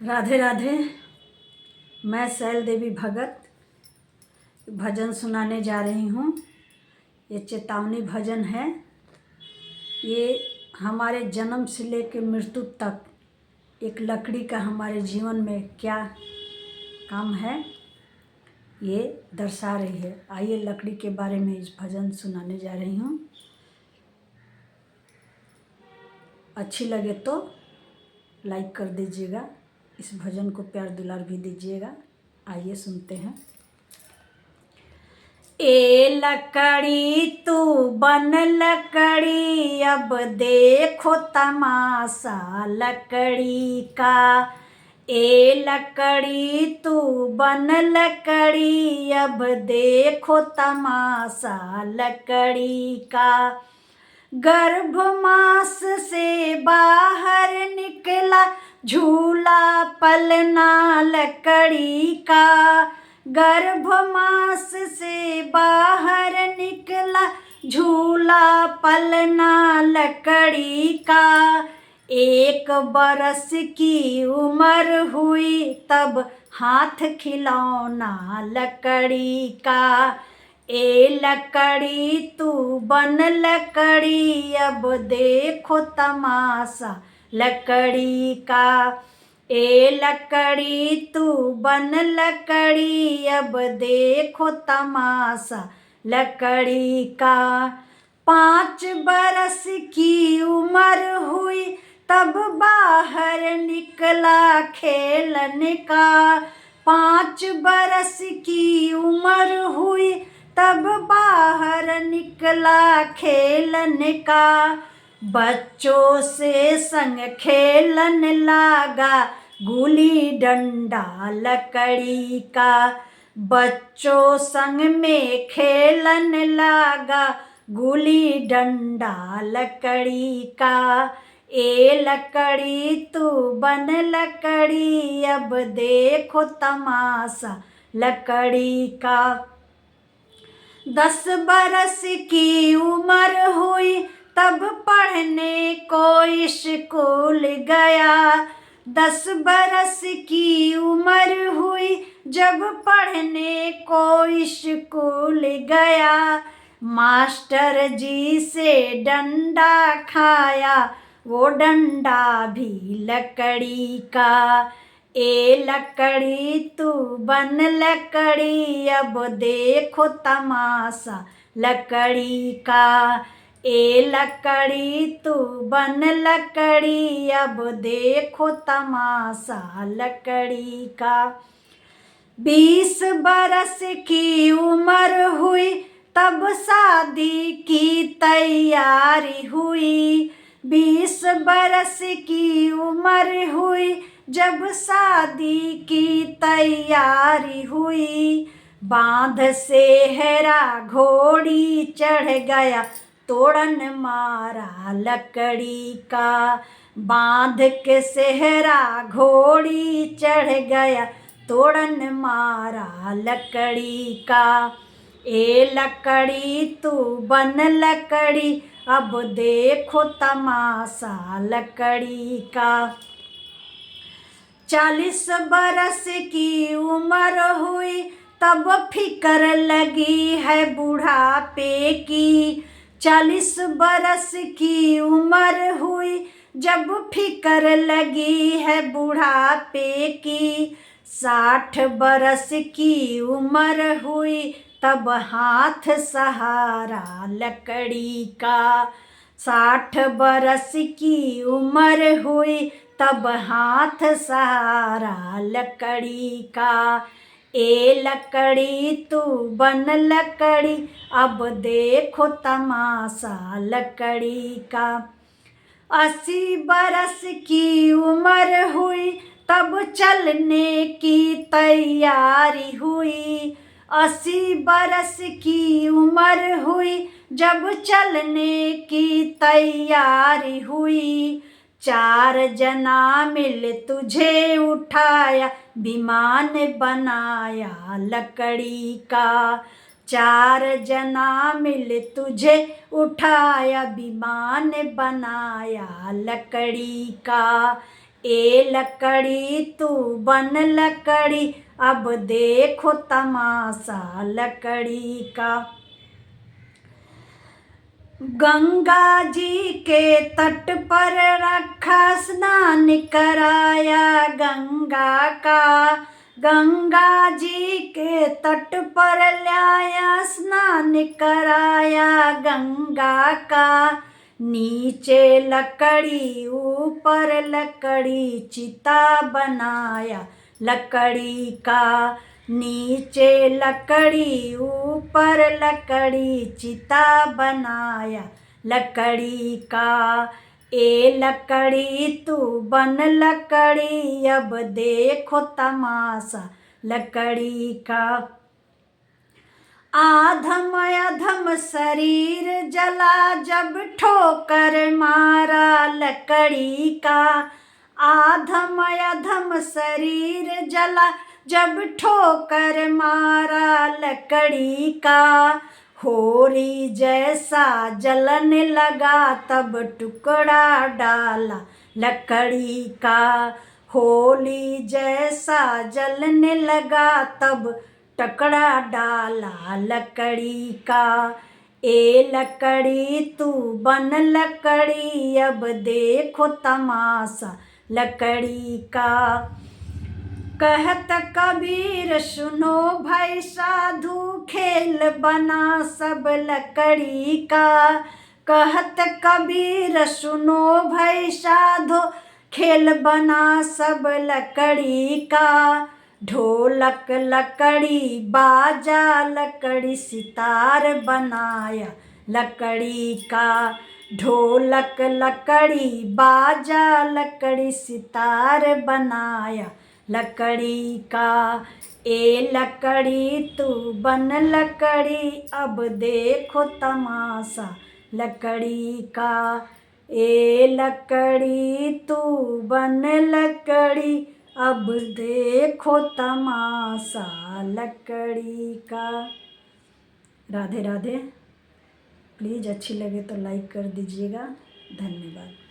राधे राधे। मैं शैल देवी भगत भजन सुनाने जा रही हूँ। ये चेतावनी भजन है। ये हमारे जन्म से लेकर मृत्यु तक एक लकड़ी का हमारे जीवन में क्या काम है ये दर्शा रही है। आइए लकड़ी के बारे में इस भजन सुनाने जा रही हूँ। अच्छी लगे तो लाइक कर दीजिएगा, इस भजन को प्यार दुलार भी दीजिएगा। आइए सुनते हैं। ए लकड़ी तू बन लकड़ी, अब देखो तमाशा लकड़ी का। ए लकड़ी तू बन लकड़ी, अब देखो तमाशा लकड़ी का। गर्भ मास से बाहर निकला झूला पलना लकड़ी का। गर्भ मास से बाहर निकला झूला पलना लकड़ी का। 1 बरस की उम्र हुई तब हाथ खिलौना लकड़ी का। ए लकड़ी तू बन लकड़ी, अब देखो तमाशा लकड़ी का। ए लकड़ी तू बन लकड़ी, अब देखो तमाशा लकड़ी का। 5 बरस की उम्र हुई तब बाहर निकला खेलने का। 5 बरस की उम्र हुई तब बाहर निकला खेलने का। बच्चों से संग खेलन लागा गुली डंडा लकड़ी का। बच्चों संग में खेलन लागा गुली डंडा लकड़ी का। ए लकड़ी तू बन लकड़ी, अब देखो तमाशा लकड़ी का। 10 बरस की उम्र हुई तब पढ़ने को स्कूल गया। 10 बरस की उम्र हुई जब पढ़ने को स्कूल गया। मास्टर जी से डंडा खाया, वो डंडा भी लकड़ी का। ए लकड़ी तू बन लकड़ी, अब देखो तमाशा लकड़ी का। ए लकड़ी तू बन लकड़ी, अब देखो तमाशा लकड़ी का। 20 बरस की उम्र हुई तब शादी की तैयारी हुई। 20 बरस की उम्र हुई जब शादी की तैयारी हुई। बांध से हेरा घोड़ी चढ़ गया, तोड़न मारा लकड़ी का। बांध के सेहरा घोड़ी चढ़ गया, तोड़न मारा लकड़ी का। ए लकड़ी तू बन लकड़ी, अब देखो तमाशा लकड़ी का। 40 बरस की उम्र हुई तब फिक्र लगी है बुढ़ापे की। 40 बरस की उम्र हुई जब फिक्र लगी है बुढ़ापे की। 60 बरस की उम्र हुई तब हाथ सहारा लकड़ी का। 60 बरस की उम्र हुई तब हाथ सहारा लकड़ी का। ए लकड़ी तू बन लकड़ी, अब देखो तमाशा लकड़ी का। 80 बरस की उम्र हुई तब चलने की तैयारी हुई। 80 बरस की उम्र हुई जब चलने की तैयारी हुई। 4 जना मिल तुझे उठाया, विमान बनाया लकड़ी का। 4 जना मिल तुझे उठाया, विमान बनाया लकड़ी का। ए लकड़ी तू बन लकड़ी, अब देखो तमाशा लकड़ी का। गंगा जी के तट पर रखा स्नान कराया गंगा का। गंगा जी के तट पर लाया स्नान कराया गंगा का। नीचे लकड़ी ऊपर लकड़ी चिता बनाया लकड़ी का। नीचे लकड़ी ऊपर लकड़ी चिता बनाया लकड़ी का। ए लकड़ी तू बन लकड़ी, अब देखो तमाशा लकड़ी का। आधम अधम शरीर जला जब ठोकर मारा लकड़ी का। आधम अधम शरीर जला जब ठोकर मारा लकड़ी का। होरी जैसा जलन लगा तब टुकड़ा डाला लकड़ी का। होली जैसा जलने लगा तब टुकड़ा डाला लकड़ी का। ए लकड़ी तू बन लकड़ी, अब देखो तमाशा लकड़ी का। कहत कबीर सुनो भाई साधु, खेल बना सब लकड़ी का। कहत कबीर सुनो भाई साधु, खेल बना सब लकड़ी का। ढोलक लकड़ी बाजा लकड़ी सितार बनाया लकड़ी का। ढोलक लकड़ी बाजा लकड़ी सितार बनाया लकड़ी का। ए लकड़ी तू बन लकड़ी, अब देखो तमाशा लकड़ी का। ए लकड़ी तू बन लकड़ी, अब देखो तमाशा लकड़ी का। राधे राधे। प्लीज़ अच्छी लगे तो लाइक कर दीजिएगा। धन्यवाद।